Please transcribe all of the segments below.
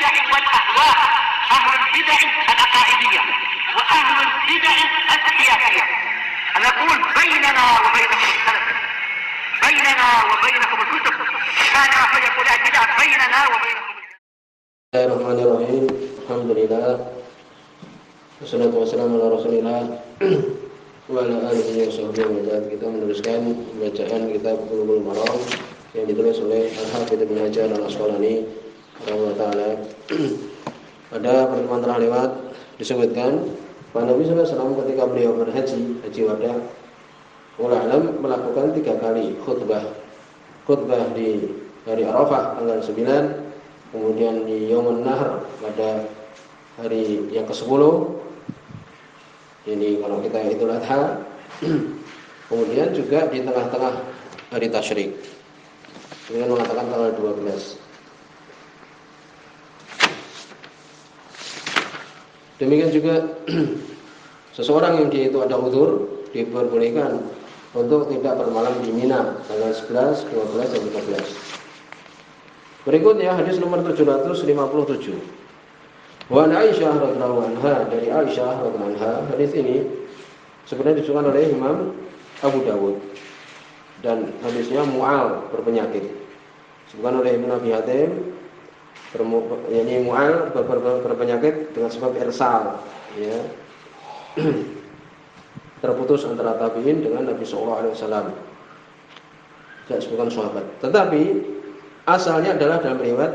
البدع والأهواء، أهل البدع العقائدية وأهل البدع السياسية. نقول بيننا وبينكم السلف، بيننا وبينكم الكتب، كان أحد يقول البدع بيننا وبينكم. Bismillahirrahmanirrahim. Alhamdulillah. Wassalatu wassalamu ala Rasulillah wa ala alihi wa sahbihi. Kita meneruskan bacaan kitab Bulughul Maram yang ditulis oleh Al-Hafidz Ibnu Hajar Al-Asqalani rahimahullah taala. Pada pertemuan telah lewat disebutkan bahwa Nabi sallallahu alaihi wasallam ketika beliau berhaji, haji wada, ulama melakukan 3 kali khutbah di hari Arafah tanggal 9, kemudian di Yaumun Nahr pada hari yang ke-10, ini kalau kita Idul Adha, kemudian juga di tengah-tengah hari Tasyrik, dengan mengatakan tanggal 12. Demikian juga seseorang yang dia itu ada udzur diperbolehkan untuk tidak bermalam di Mina tanggal 11, 12 dan 13. Berikutnya hadis nomor 757. Wa Aisyah radhiyallahu anha, dari Aisyah radhiyallahu anha. Hadis ini sebenarnya disebutkan oleh Imam Abu Dawud dan hadisnya mu'al, berpenyakit. Disebutkan oleh Ibnu Abi Hatim, yakni mu'al berpenyakit dengan sebab irsal, ya. Terputus antara tabi'in dengan Nabi sallallahu alaihi wasallam. Tidak disebutkan sahabat. Tetapi asalnya adalah dalam riwayat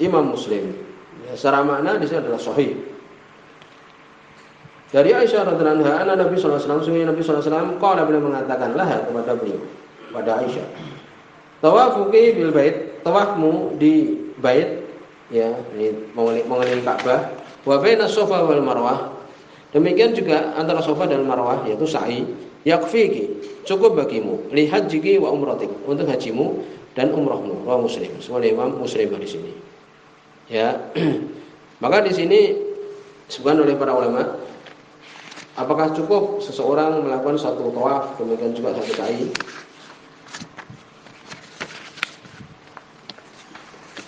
Imam Muslim. Ya, secara makna di sini adalah sahih. Dari Aisyah radhiyallahu anha, Nabi sallallahu alaihi wasallam, Nabi sallallahu alaihi wasallam qala, beliau mengatakan laha kepada beliau, pada Aisyah, tawafuki bil bait, tawafmu di bait, ya, mengelilingi Ka'bah, wa baina Safa wal Marwah, demikian juga antara Safa dan Marwah, yaitu sa'i, yakfiki, cukup bagimu, li hajjiki wa umratik, untuk hajimu dan umrahmu. Wa Muslim, semua Imam Muslim di sini. Ya. Maka di sini disebutkan oleh para ulama, apakah cukup seseorang melakukan satu tawaf, demikian juga satu sa'i?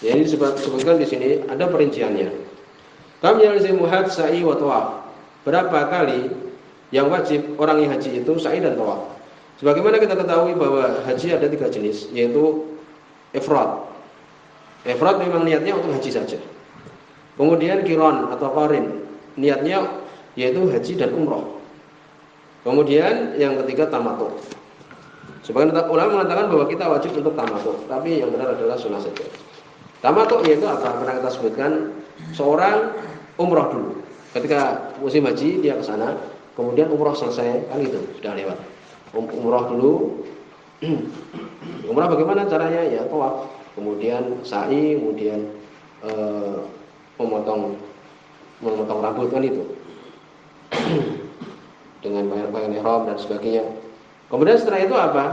Ya, ini disebutkan di sini ada perinciannya. Kam yalzimu hajj sa'i wa tawaf. Berapa kali yang wajib orang yang haji itu sa'i dan tawaf? Sebagaimana kita ketahui bahwa haji ada 3 jenis, yaitu ifrad. Ifrad memang niatnya untuk haji saja. Kemudian qiran atau qarin, niatnya yaitu haji dan umroh. Kemudian yang ketiga tamattu. Sebagian ulama mengatakan bahwa kita wajib untuk tamattu, tapi yang benar adalah sunnah saja. Tamattu yaitu apa? Pernah kita sebutkan, seorang umroh dulu. Ketika musim haji dia ke sana, kemudian umroh selesai, kan itu sudah lewat. Umroh dulu. Umrah bagaimana caranya? Ya tawaf, kemudian sa'i, kemudian memotong rambut, kan itu. Dengan pakaian ihram dan sebagainya. Kemudian setelah itu apa?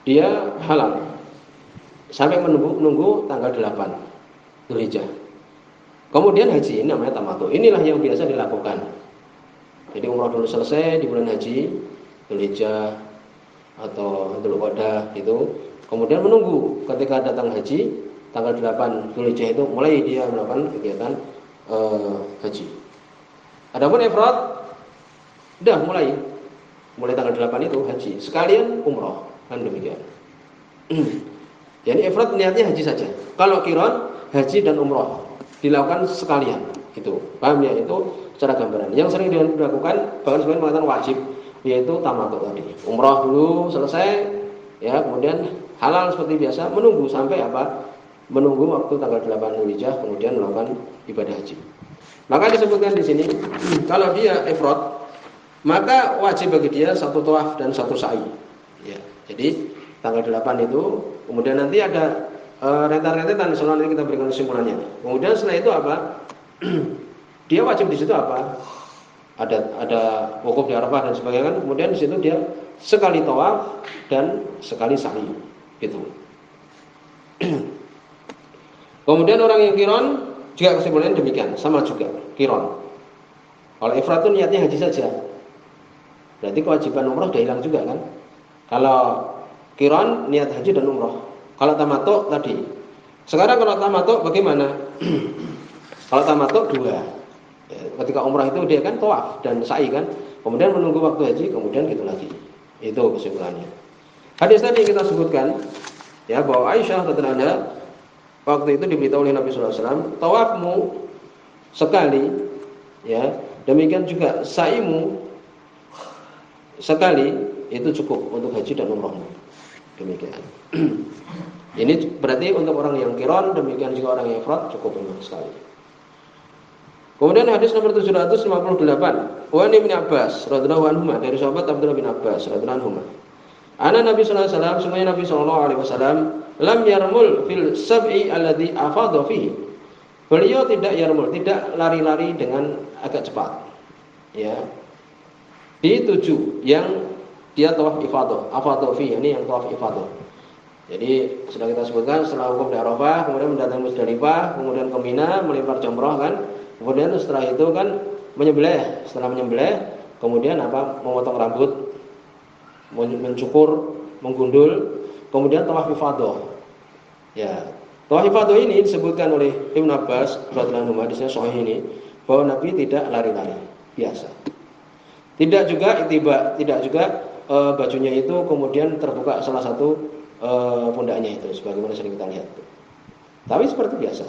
Dia halal sampai menunggu tanggal 8 Dzulhijjah. Kemudian haji, ini namanya tamattu. Inilah yang biasa dilakukan. Jadi umrah dulu selesai di bulan haji, Dzulhijjah atau Dzulqa'dah itu, kemudian menunggu ketika datang haji tanggal 8 Dzulhijjah itu mulai dia melakukan kegiatan haji. Adapun ifrad udah mulai tanggal 8 itu haji sekalian umrah, kan demikian. Jadi ifrad niatnya haji saja. Kalau qiran, haji dan umrah dilakukan sekalian. Itu paham ya? Itu secara gambaran. Yang sering dilakukan bahkan sebagian mengatakan wajib, yaitu tamattu tadi. Umrah dulu selesai, ya, kemudian halal seperti biasa, menunggu sampai apa? Menunggu waktu tanggal 8 Dzulhijjah, kemudian melakukan ibadah haji. Maka disebutkan di sini, kalau dia ifrad, maka wajib bagi dia satu tawaf dan satu sa'i. Ya, jadi tanggal 8 itu, kemudian nanti ada rentetan-rentetan, soalnya nanti kita berikan kesimpulannya. Kemudian setelah itu apa? Dia wajib di situ apa? Ada wukuf di Arafah dan sebagainya, kan? Kemudian di situ dia sekali tawaf dan sekali sa'i, gitu. Kemudian orang yang qiran juga kesimpulannya demikian, sama juga qiran. Kalau ifrad itu niatnya haji saja, berarti kewajiban umrah sudah hilang juga, kan? Kalau qiran niat haji dan umrah. Kalau tamattu tadi Sekarang kalau tamattu bagaimana? Kalau tamattu dua. Ya, ketika umrah itu dia kan tawaf dan sa'i kan, kemudian menunggu waktu haji, kemudian gitu lagi. Itu kesimpulannya. Hadis tadi kita sebutkan ya bahwa Aisyah radhiyallahu anha waktu itu diberitahu oleh Nabi sallallahu alaihi wasallam, tawafmu sekali ya, demikian juga sa'imu sekali itu cukup untuk haji dan umrahmu. Demikian. Ini berarti untuk orang yang qiran, demikian juga orang yang ifrad cukup memang sekali. Kemudian hadis nomor 758, Wa Ibnu Abbas radhiyallahu anhu dari sahabat Abdullah bin Abbas radhiyallahu anhu. Ana Nabi sallallahu alaihi wasallam, sungguh Nabi sallallahu alaihi wasallam lam yarmul fil sab'i alladhi afadha fihi. Beliau tidak yarmul, tidak lari-lari dengan agak cepat. Ya. Di 7 yang dia tawaf ifadah, afadha fihi, ini yang tawaf ifadah. Jadi sudah kita sebutkan setelah wukuf di Arafah, kemudian mendatangi Muzdalifah, kemudian ke Mina, melempar jamrah kan. Kemudian setelah itu kan menyembelih, setelah menyembelih kemudian memotong rambut, mencukur, menggundul, kemudian tawaf ifadah. Ya, tawaf ifadah ini disebutkan oleh Ibnu Abbas radhiyallahu anhu hadisnya sahih ini bahwa Nabi tidak lari-lari, biasa. Tidak juga ittiba, tidak juga bajunya itu kemudian terbuka salah satu pundaknya itu sebagaimana sering kita lihat. Tapi seperti biasa.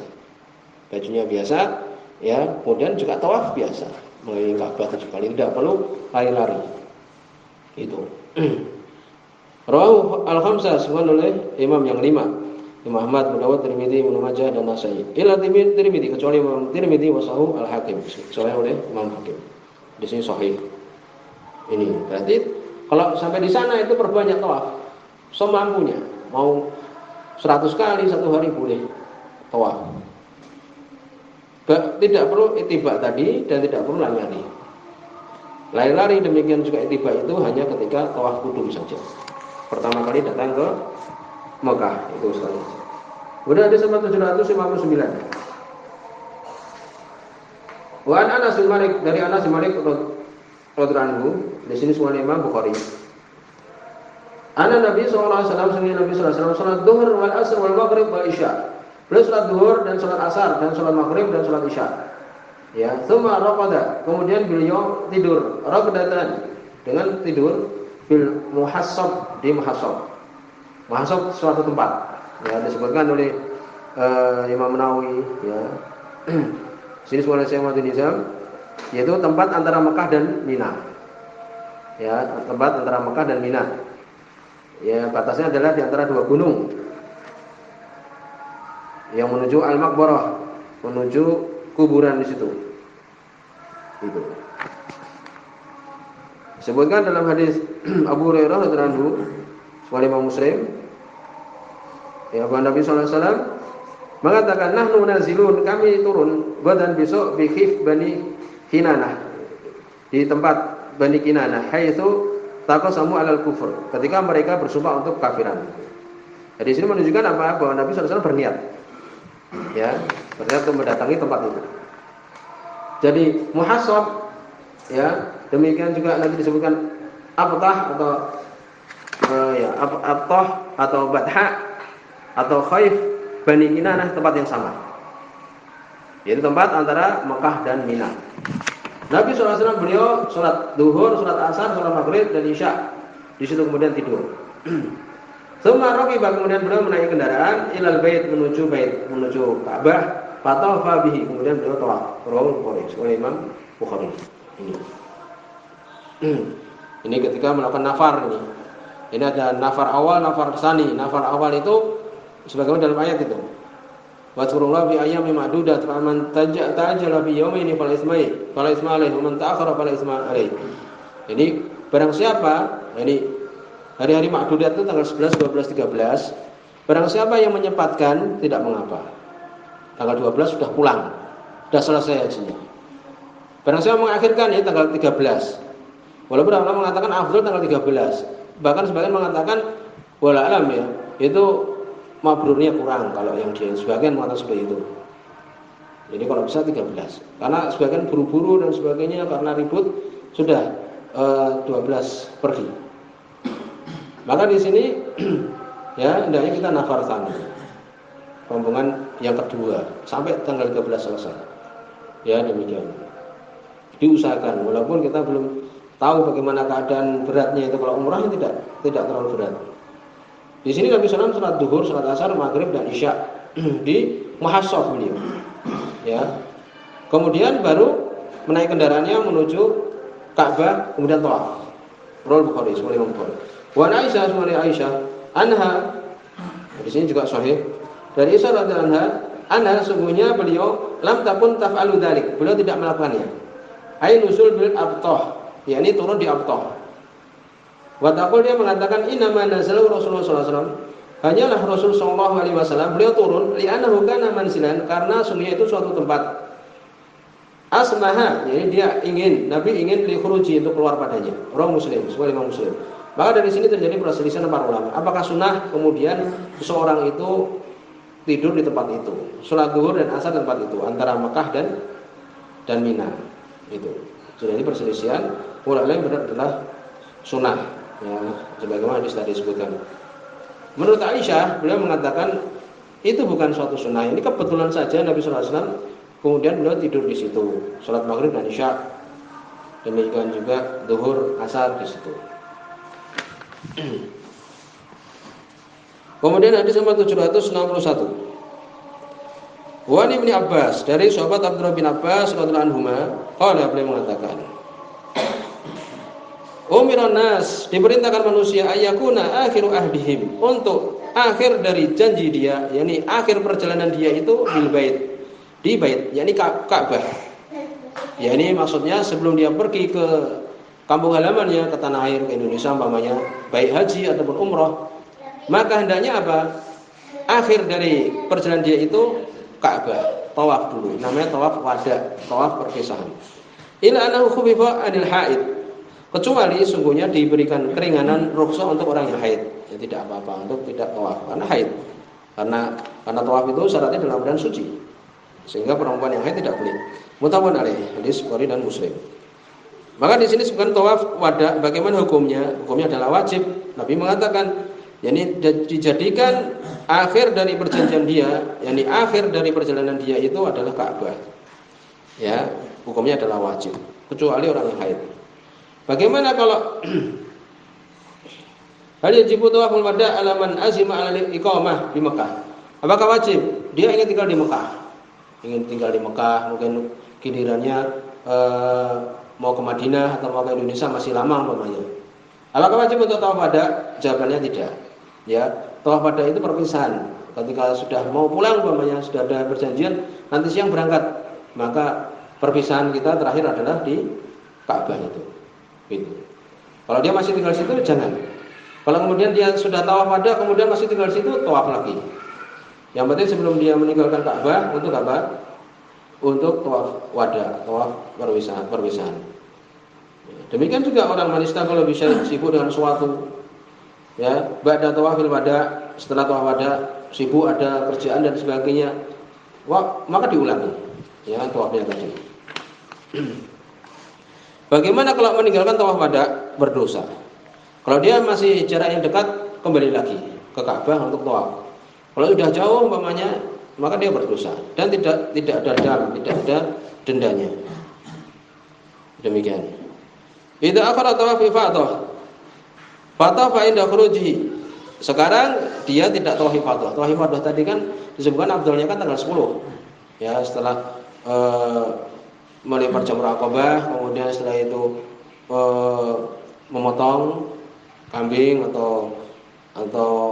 Bajunya biasa. Ya, kemudian juga tawaf biasa, mengelilingi Ka'bah 7 kali, tidak perlu lari-lari. Itu. Rawahu al-khamsah disebutkan oleh imam yang 5. Imam Ahmad, Abu Dawud, Tirmidzi, Ibnu Majah dan Nasa'i. Illa Tirmidzi kecuali Imam Tirmidzi wa sahu al-Hakim, kecuali oleh Imam Hakim. Di sini sahih. Ini berarti kalau sampai di sana itu perbanyak tawaf semampunya. Mau 100 kali satu hari boleh tawaf. Tidak perlu ittiba tadi dan tidak perlu lari-lari. Lari-lari demikian juga ittiba itu hanya ketika tawaf qudum saja. Pertama kali datang ke Mekah itu sekali. Kemudian hadis 759. Wa an Anas bin Malik dari Anas bin Malik radhiyallahu anhu, di sini semua Imam Bukhari. Ana Nabi sallallahu alaihi wasallam, Nabi sallallahu alaihi wasallam salat zuhur wal asr wal maghrib wal isya. Beliau salat zuhur dan salat asar dan salat maghrib dan salat isya. Ya, tsumma raqada, kemudian beliau tidur raqdatan dengan tidur bil muhassab, di muhassab. Muhassab suatu tempat. Ya, disebutkan oleh Imam Nawawi ya. Sini suara saya Muhammad Nizam, yaitu tempat antara Mekah dan Mina. Ya, tempat antara Mekah dan Mina. Ya, batasnya adalah di antara dua gunung. Yang menuju Al-Maqbarah, menuju kuburan di situ. Itu. Disebutkan dalam hadis Abu Hurairah radhiyallahu anhu, riwayat Imam Muslim, ya bahwa Nabi sallallahu alaihi wasallam mengatakan nahnu nazilun, kami turun badan besok bi Khif Bani Kinanah, di tempat Bani Kinanah, haitsu taqasamu alal kufur, ketika mereka bersumpah untuk kafiran. Jadi sini menunjukkan apa? Bahwa Nabi sallallahu alaihi wasallam berniat. Ya, berniat untuk mendatangi tempat itu. Jadi muhassab ya, demikian juga nanti disebutkan abtah atau abtah atau badha atau khaif Bani Kinanah, tempat yang sama. Yaitu tempat antara Mekah dan Mina. Nabi SAW beliau sholat duhur, sholat asar, sholat maghrib dan isya. Di situ kemudian tidur. Tsumma raqiba, kemudian beliau menaiki kendaraan ilal bait, menuju Ka'bah, fatawafa bihi, kemudian beliau tawaf. Rawahu Bukhari, oleh Imam Bukhari. Ini ketika melakukan nafar ini. Ini ada nafar awal, nafar tsani. Nafar awal itu sebagaimana dalam ayat itu. Wa dzkurullaha fi ayyamin ma'dudat, faman ta'ajjala fi yawmayn fala isma alaihi, wa man ta'akhkhara fala isma alaihi. Jadi barang siapa, ini hari-hari ma'dudat itu tanggal 11, 12, 13. Barang siapa yang menyempatkan tidak mengapa. Tanggal 12 sudah pulang, sudah selesai hajinya. Barang siapa mengakhirkan ya tanggal 13. Walaupun ulama mengatakan afdal tanggal 13. Bahkan sebagian mengatakan wala alam ya, itu mabrurnya kurang kalau yang dia sebagian mengatakan seperti itu. Jadi kalau bisa 13. Karena sebagian buru-buru dan sebagainya karena ribut sudah 12 pergi. Maka di sini ya hendaknya kita nafar tsani. rombongan yang kedua sampai tanggal 13 selesai. Ya, demikian. Diusahakan walaupun kita belum tahu bagaimana keadaan beratnya itu. Kalau umrah tidak terlalu berat. Di sini Nabi SAW salat duhur, salat asar, maghrib dan isya di Muhassab beliau. Ya. Kemudian baru menaik kendaraannya menuju Ka'bah, kemudian tawaf. Rawi Bukhari, Sahih Imam Bukhari. Wa Aisyah, Sahih Aisyah, anha. Di sini juga sahih. Dari Aisyah radhiyallahu anha, sesungguhnya beliau lam takun taf'alu dzalik. Beliau tidak melakukannya. Ai nusul bil abtah, yakni turun di abtah. Wa taqul, dia mengatakan innama nazala Rasulullah sallallahu alaihi wasallam. Hanyalah Rasul sallallahu alaihi wasallam beliau turun li'annahu kana mansilan, karena sungguhnya itu suatu tempat. Asmaha, jadi dia Nabi ingin likhuruji, untuk keluar padanya. Orang Muslim, semua Imam Muslim. Maka dari sini terjadi perselisihan para ulama. Apakah sunnah kemudian seseorang itu tidur di tempat itu, sholat zuhur dan asar di tempat itu, antara Mekah dan Mina. Itu jadi perselisihan. Ulama yang benar adalah sunnah. Ya, sebagaimana hadis tadi disebutkan. Menurut Aisyah, beliau mengatakan itu bukan suatu sunnah. Ini kebetulan saja Nabi SAW. Kemudian beliau tidur di situ, salat maghrib dan isya, demikian juga zuhur, asar di situ. Kemudian hadis nomor 761. Wa Ibnu Abbas, dari sahabat Abdullah bin Abbas radhiyallahu anhuma, qala, beliau mengatakan, Umiran nas, diperintahkan manusia ayyakuna akhiru ahdihim, untuk akhir dari janji dia, yakni akhir perjalanan dia itu bil bait, di bait, yakni Ka'bah. Ya, ini maksudnya sebelum dia pergi ke kampung halamannya, ke tanah air, ke Indonesia umpamanya, baik haji ataupun umrah, maka hendaknya apa? Akhir dari perjalanan dia itu Ka'bah, tawaf dulu. Namanya tawaf wada, tawaf perpisahan. Ila annahu khufifa anil haid. Kecuali sungguhnya diberikan keringanan rukhsah untuk orang yang haid. Ya, tidak apa-apa untuk tidak tawaf karena haid. Karena tawaf itu syaratnya dalam keadaan suci. Sehingga perempuan yang haid tidak boleh. Muttafaqun alaih, hadis Bukhari dan Muslim. Maka di sini sebenarnya tawaf wada, bagaimana hukumnya? Hukumnya adalah wajib. Nabi mengatakan, yakni dijadikan akhir dari perjanjian dia, yakni akhir dari perjalanan dia itu adalah Ka'bah. Ya, hukumnya adalah wajib, kecuali orang yang haid. Bagaimana kalau hal yajibu tawaful wada ala man azima ala iqamah di Mekah? Apakah wajib? Dia ingin tinggal di Mekah. Mungkin gilirannya mau ke Madinah atau mau ke Indonesia masih lama umpamanya. Apakah wajib untuk tawaf wada? Jawabannya tidak. Ya, tawaf wada itu perpisahan. Ketika sudah mau pulang umpamanya, sudah ada perjanjian nanti siang berangkat, maka perpisahan kita terakhir adalah di Ka'bah itu. Gitu. Kalau dia masih tinggal di situ jangan. Kalau kemudian dia sudah tawaf wada kemudian masih tinggal di situ, tawaf lagi. Yang penting sebelum dia meninggalkan Ka'bah, untuk apa? Untuk tawaf wada, tawaf perpisahan. Demikian juga orang wanita kalau bisa sibuk dengan suatu, ya, ba'da tawafil wada, setelah tawaf wada sibuk ada kerjaan dan sebagainya, maka diulangi, ya, tawafnya tadi. Bagaimana kalau meninggalkan tawaf wada berdosa? Kalau dia masih jarak yang dekat, kembali lagi ke Ka'bah untuk tawaf. Kalau sudah jauh umpamanya, maka dia berdosa dan tidak ada dam, tidak ada dendanya. Demikian. Idza akhara tawaf ifadah. Fatah fa inda khuruji. Sekarang dia tidak tawaf ifadah. Tawaf ifadah tadi kan disebutkan afdalnya kan tanggal 10. Ya, setelah melempar jamrah Aqabah, kemudian setelah itu memotong kambing atau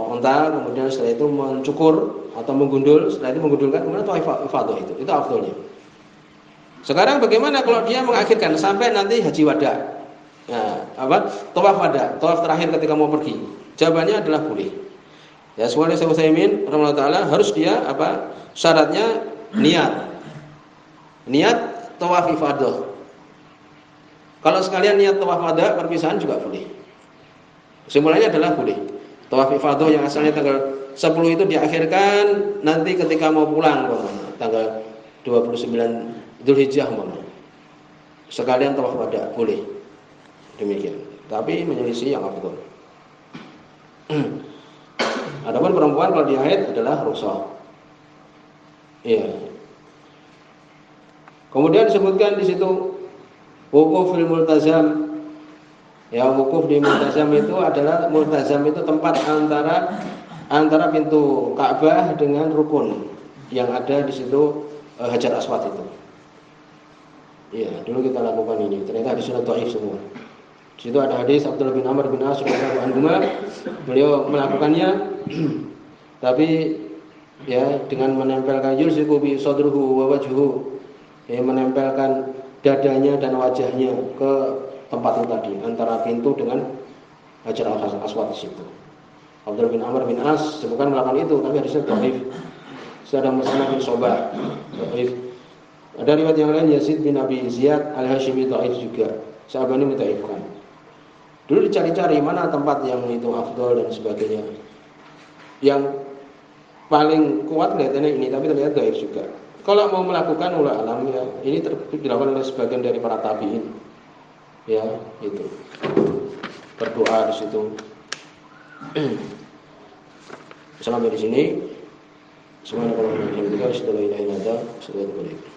unta, kemudian setelah itu mencukur atau menggundul, setelah itu menggundulkan, kemudian tawaf ifadah itu afdalnya. Sekarang bagaimana kalau dia mengakhirkan sampai nanti haji wada? Nah, tawaf wada, tawaf terakhir ketika mau pergi. Jawabannya adalah boleh. Ya, semuanya Syekh Utsaimin rahimahullah taala harus dia syaratnya niat tawaf ifadah. Kalau sekalian niat tawaf wada perpisahan juga boleh. Kesimpulannya adalah boleh. Tawaf ifadah yang asalnya tanggal 10 itu diakhirkan nanti ketika mau pulang tanggal 29 Dzulhijjah umpamanya. Sekalian tawaf wada boleh. Demikian. Tapi menyelisih yang afdal. Adapun perempuan kalau dia haid adalah rukhsah. Iya. Kemudian disebutkan di situ wukuf fil multazam. Ya, wukuf di multazam itu adalah, multazam itu tempat antara pintu Ka'bah dengan rukun yang ada di situ, Hajar Aswad itu. Iya, dulu kita lakukan ini. Ternyata hadisnya dhaif semua. Di situ ada hadis Abdullah bin Amr bin As radhiyallahu anhuma, beliau melakukannya tapi ya dengan menempelkan yulziqu bi sadruhu wa wajhuhu, ya, menempelkan dadanya dan wajahnya ke tempat itu tadi, antara pintu dengan Hajar Aswad di situ. Abdullah bin Amr bin As bukan melakukan itu, tapi hadisnya dhaif. Ada Mus'ab bin Sobah dhaif. Ada riwayat yang lain Yazid bin Abi Ziyad Al-Hashimi dhaif juga. Sya'bani mendhaifkan. Dulu dicari-cari mana tempat yang itu afdol dan sebagainya. Yang paling kuat kelihatannya ini, tapi ternyata dhaif juga. Kalau mau melakukan ulah alam ya, ini dilakukan oleh sebagian dari para tabi'in. Ya, itu. Berdoa di situ. Sampai di sini. Subhanallah wa bihamdihi, asyhadu an la ilaha illa anta, astaghfiruka wa atubu ilaik.